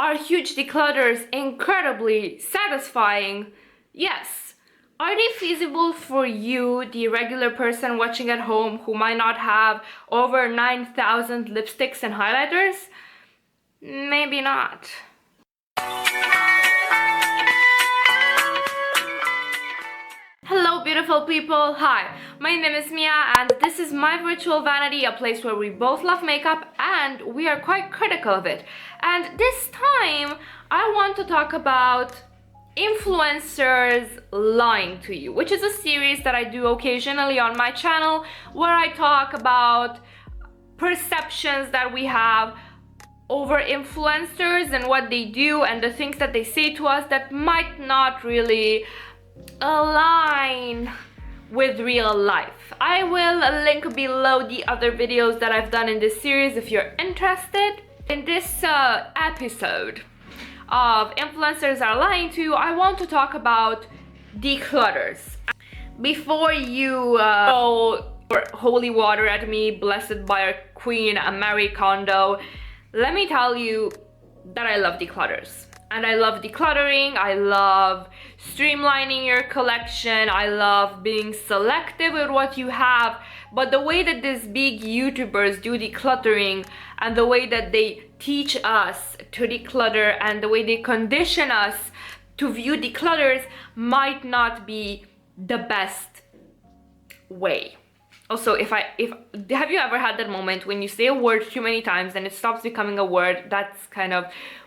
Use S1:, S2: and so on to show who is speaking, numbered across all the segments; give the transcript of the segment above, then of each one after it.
S1: Are huge declutters incredibly satisfying? Yes. Are they feasible for you, the regular person watching at home who might not have over 9,000 lipsticks and highlighters? Maybe not. Hello beautiful people, hi, my name is Mia and this is my virtual vanity, a place where we both love makeup and we are quite critical of it. And this time I want to talk about influencers lying to you, which is a series that I do occasionally on my channel where I talk about perceptions that we have over influencers and what they do and the things that they say to us that might not really align with real life. I will link below the other videos that I've done in this series if you're interested. In this episode of Influencers Are Lying to You, I want to talk about declutters. Before you throw holy water at me, blessed by our queen, Marie Kondo, let me tell you that I love declutters. And I love decluttering, I love streamlining your collection, I love being selective with what you have. But the way that these big YouTubers do decluttering and the way that they teach us to declutter and the way they condition us to view declutters might not be the best way. Also, have you ever had that moment when you say a word too many times and it stops becoming a word? That's kind of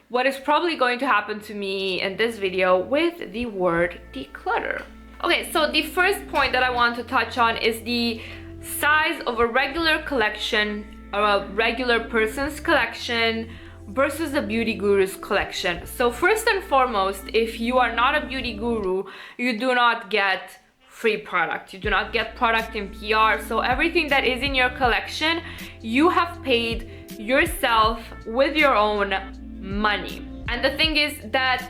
S1: what is probably going to happen to me in this video with the word declutter. Okay, so the first point that I want to touch on is the size of a regular collection or a regular person's collection versus a beauty guru's collection. So first and foremost, if you are not a beauty guru, you do not get free product. You do not get product in PR. So everything that is in your collection, you have paid yourself with your own money. And the thing is that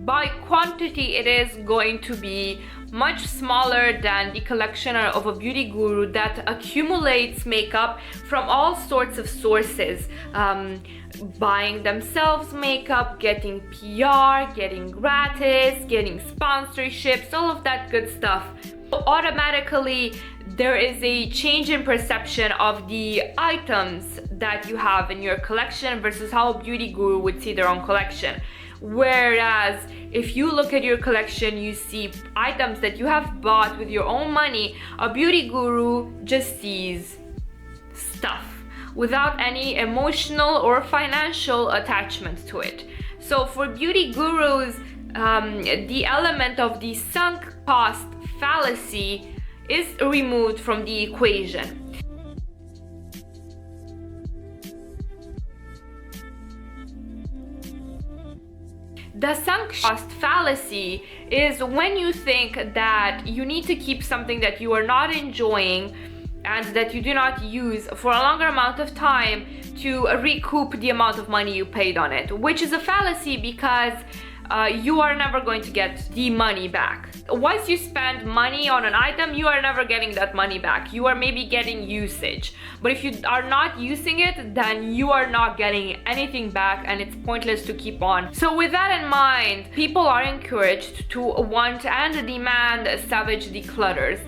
S1: by quantity it is going to be much smaller than the collection of a beauty guru that accumulates makeup from all sorts of sources, buying themselves makeup, getting PR, getting gratis, getting sponsorships, all of that good stuff. So automatically there is a change in perception of the items that you have in your collection versus how a beauty guru would see their own collection. Whereas if you look at your collection, you see items that you have bought with your own money, a beauty guru just sees stuff without any emotional or financial attachment to it. So for beauty gurus, the element of the sunk cost fallacy is removed from the equation. The sunk cost fallacy is when you think that you need to keep something that you are not enjoying and that you do not use for a longer amount of time to recoup the amount of money you paid on it, which is a fallacy because you are never going to get the money back. Once you spend money on an item, you are never getting that money back. You are maybe getting usage. But if you are not using it, then you are not getting anything back and it's pointless to keep on. So with that in mind, people are encouraged to want and demand savage declutters.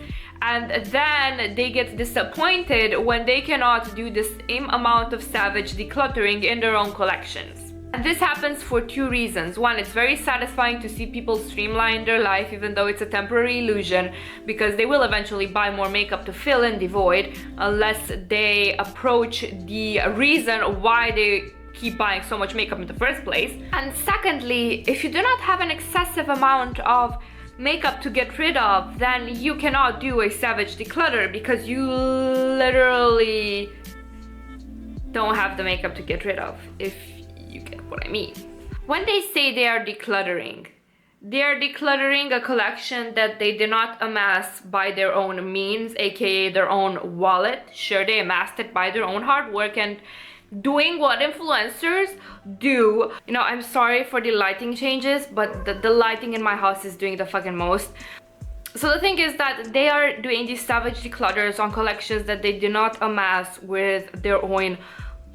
S1: And then they get disappointed when they cannot do the same amount of savage decluttering in their own collections. And this happens for two reasons. One, it's very satisfying to see people streamline their life, even though it's a temporary illusion, because they will eventually buy more makeup to fill in the void unless they approach the reason why they keep buying so much makeup in the first place. And secondly, if you do not have an excessive amount of makeup to get rid of, then you cannot do a savage declutter because you literally don't have the makeup to get rid of, if you get what I mean. When they say they are decluttering a collection that they did not amass by their own means, aka their own wallet. Sure, they amassed it by their own hard work and doing what influencers do. You know, I'm sorry for the lighting changes, but the lighting in my house is doing the fucking most. So the thing is that they are doing these savage declutters on collections that they do not amass with their own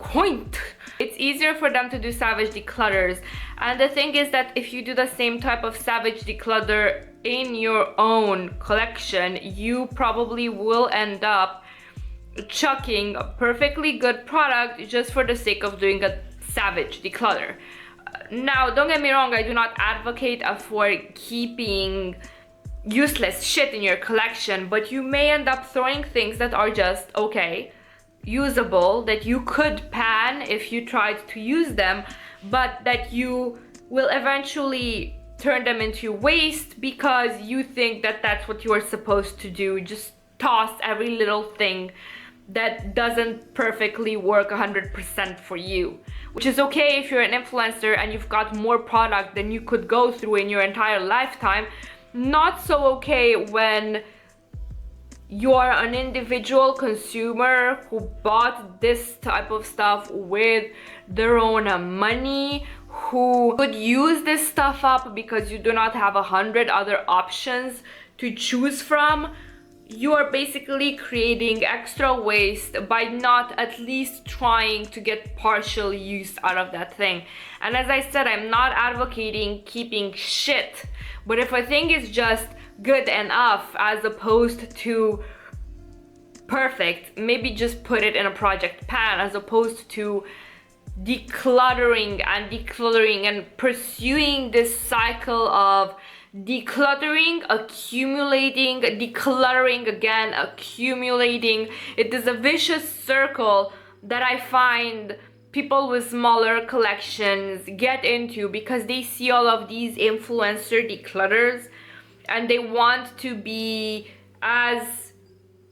S1: point. It's easier for them to do savage declutters. And the thing is that if you do the same type of savage declutter in your own collection, you probably will end up chucking a perfectly good product just for the sake of doing a savage declutter. Now, don't get me wrong, I do not advocate for keeping useless shit in your collection, but you may end up throwing things that are just okay, usable, that you could pan if you tried to use them, but that you will eventually turn them into waste because you think that that's what you are supposed to do. Just toss every little thing that doesn't perfectly work 100% for you, which is okay if you're an influencer and you've got more product than you could go through in your entire lifetime. Not so okay when you're an individual consumer who bought this type of stuff with their own money, who could use this stuff up because you do not have 100 other options to choose from. You are basically creating extra waste by not at least trying to get partial use out of that thing. And as I said, I'm not advocating keeping shit, but if a thing is just good enough as opposed to perfect, maybe just put it in a project pan as opposed to decluttering and pursuing this cycle of decluttering, accumulating, decluttering again, accumulating. It is a vicious circle that I find people with smaller collections get into because they see all of these influencer declutters and they want to be as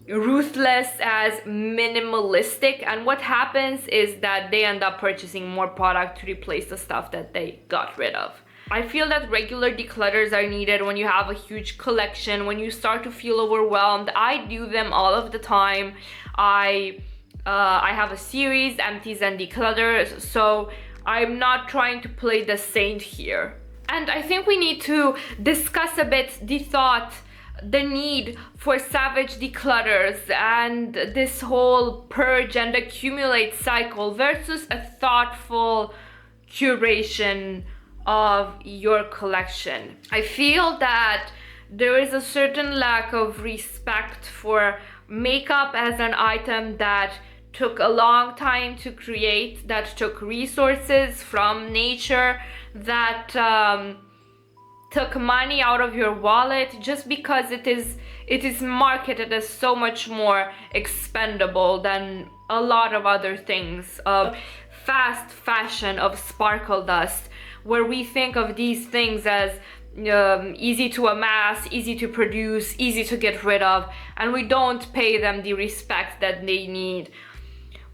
S1: ruthless, as minimalistic, and what happens is that they end up purchasing more product to replace the stuff that they got rid of. I feel that regular declutters are needed when you have a huge collection, when you start to feel overwhelmed. I do them all of the time. I have a series, empties and declutters, so I'm not trying to play the saint here. And I think we need to discuss a bit the need for savage declutters and this whole purge and accumulate cycle versus a thoughtful curation of your collection. I feel that there is a certain lack of respect for makeup as an item that took a long time to create, that took resources from nature, that took money out of your wallet just because it is marketed as so much more expendable than a lot of other things, of fast fashion, of sparkle dust, where we think of these things as easy to amass, easy to produce, easy to get rid of, and we don't pay them the respect that they need.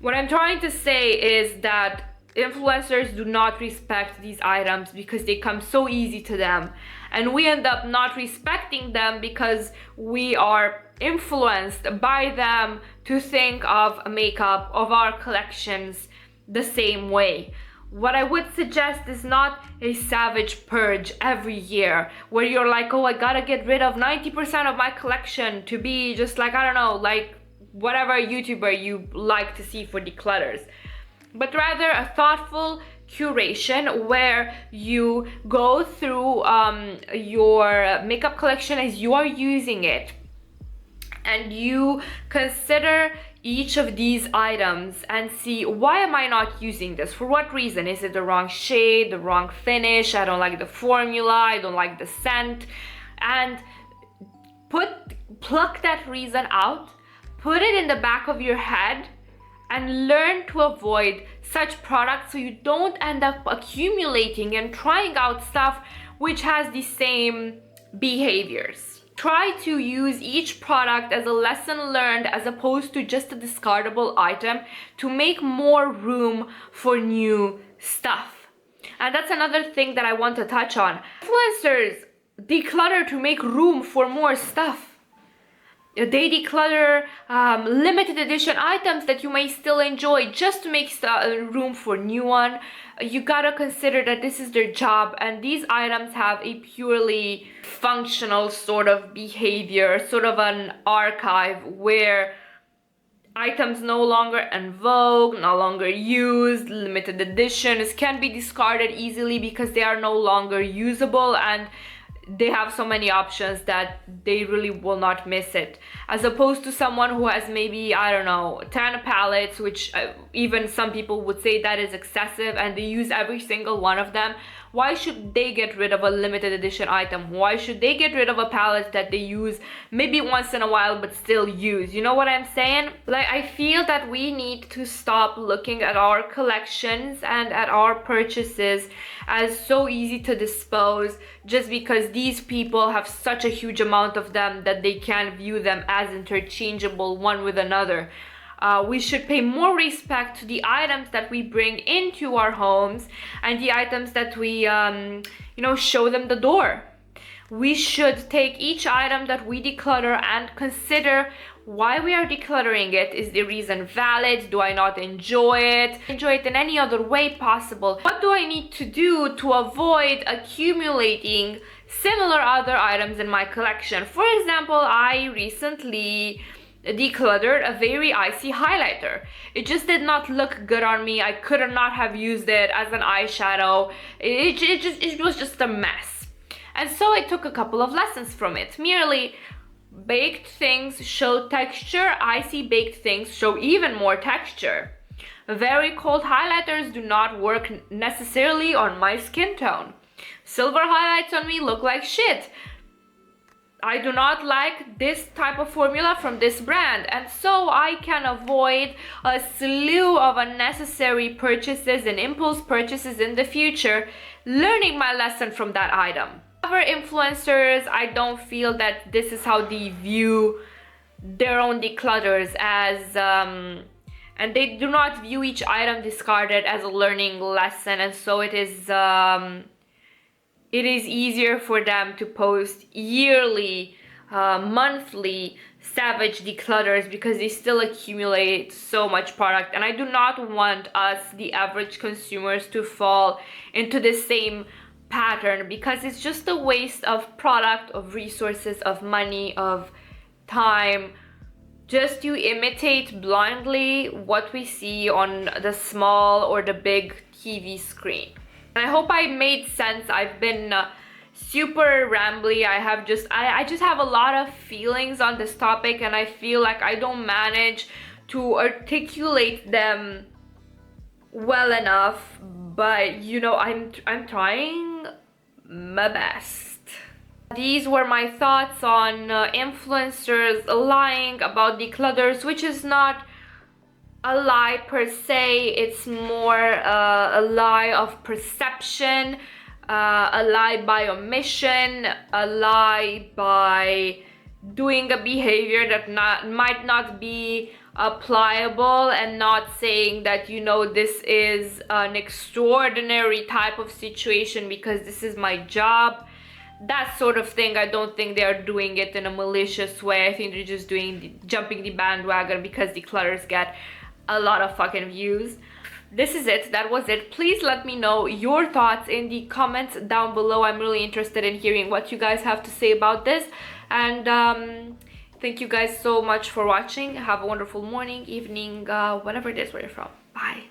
S1: What I'm trying to say is that influencers do not respect these items because they come so easy to them, and we end up not respecting them because we are influenced by them to think of makeup, of our collections, the same way. What I would suggest is not a savage purge every year where you're like, oh, I gotta get rid of 90% of my collection to be just like, I don't know, like whatever YouTuber you like to see for declutters. But rather a thoughtful curation where you go through your makeup collection as you are using it, and you consider each of these items and see, why am I not using this? For what reason? Is it the wrong shade, the wrong finish? I don't like the formula, I don't like the scent. And pluck that reason out, put it in the back of your head, and learn to avoid such products so you don't end up accumulating and trying out stuff which has the same behaviors. Try to use each product as a lesson learned as opposed to just a discardable item to make more room for new stuff. And that's another thing that I want to touch on. Influencers declutter to make room for more stuff. They declutter limited edition items that you may still enjoy just to make room for new one. You gotta consider that this is their job, and these items have a purely functional sort of behavior, sort of an archive where items no longer en vogue, no longer used, limited editions can be discarded easily because they are no longer usable, and they have so many options that they really will not miss it, as opposed to someone who has maybe, I don't know, 10 palettes, which even some people would say that is excessive, and they use every single one of them. Why should they get rid of a limited edition item? Why should they get rid of a palette that they use maybe once in a while but still use? You know what I'm saying? Like, I feel that we need to stop looking at our collections and at our purchases as so easy to dispose just because these people have such a huge amount of them that they can view them as interchangeable one with another. We should pay more respect to the items that we bring into our homes and the items that we, show them the door. We should take each item that we declutter and consider why we are decluttering it. Is the reason valid? Do I not enjoy it? Enjoy it in any other way possible? What do I need to do to avoid accumulating similar other items in my collection? For example, I recently decluttered a very icy highlighter. It just did not look good on me. I could not have used it as an eyeshadow. It was just a mess. And so I took a couple of lessons from it. Merely, baked things show texture, icy baked things show even more texture. Very cold highlighters do not work necessarily on my skin tone. Silver highlights on me look like shit. I do not like this type of formula from this brand, and so I can avoid a slew of unnecessary purchases and impulse purchases in the future, learning my lesson from that item. Other influencers, I don't feel that this is how they view their own declutters as, and they do not view each item discarded as a learning lesson, and so it is easier for them to post yearly, monthly savage declutters because they still accumulate so much product. And I do not want us, the average consumers, to fall into the same pattern because it's just a waste of product, of resources, of money, of time, just to imitate blindly what we see on the small or the big TV screen. I hope I made sense. I've been super rambly. I just have a lot of feelings on this topic, and I feel like I don't manage to articulate them well enough, but I'm trying my best. These were my thoughts on influencers lying about declutters, which is not a lie per se. It's more a lie of perception, a lie by omission, a lie by doing a behavior that might not be applicable, and not saying that this is an extraordinary type of situation because this is my job. That sort of thing. I don't think they're doing it in a malicious way. I think they're just jumping the bandwagon because declutters get a lot of fucking views. This is it. That was it. Please let me know your thoughts in the comments down below. I'm really interested in hearing what you guys have to say about this. And thank you guys so much for watching. Have a wonderful morning, evening, whatever it is where you're from. Bye.